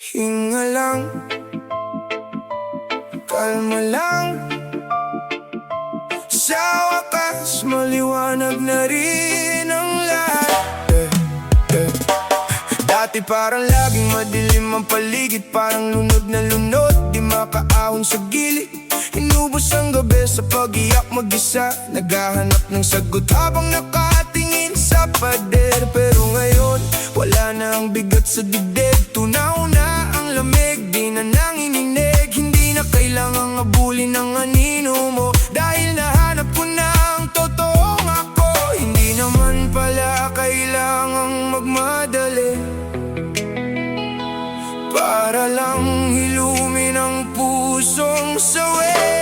Hinga lang, kalma lang. Sa wakas, maliwanag na rin ang lahat. Dati parang laging madilim ang paligid, parang lunod na lunod, di makaahon sa gilid. Inubos ang gabi sa pag-iyak mag-isa, naghahanap ng sagot habang nakatingin sa pader. Pero ngayon, wala na ang bigat sa dibdib, tunaw na ang lamig, di na nanginginig. Hindi na kailangang abulin ang anino mo, dahil nahanap ko na ang totoong ako. Hindi naman pala kailangang magmadali para lang hilumin ang pusong sawi.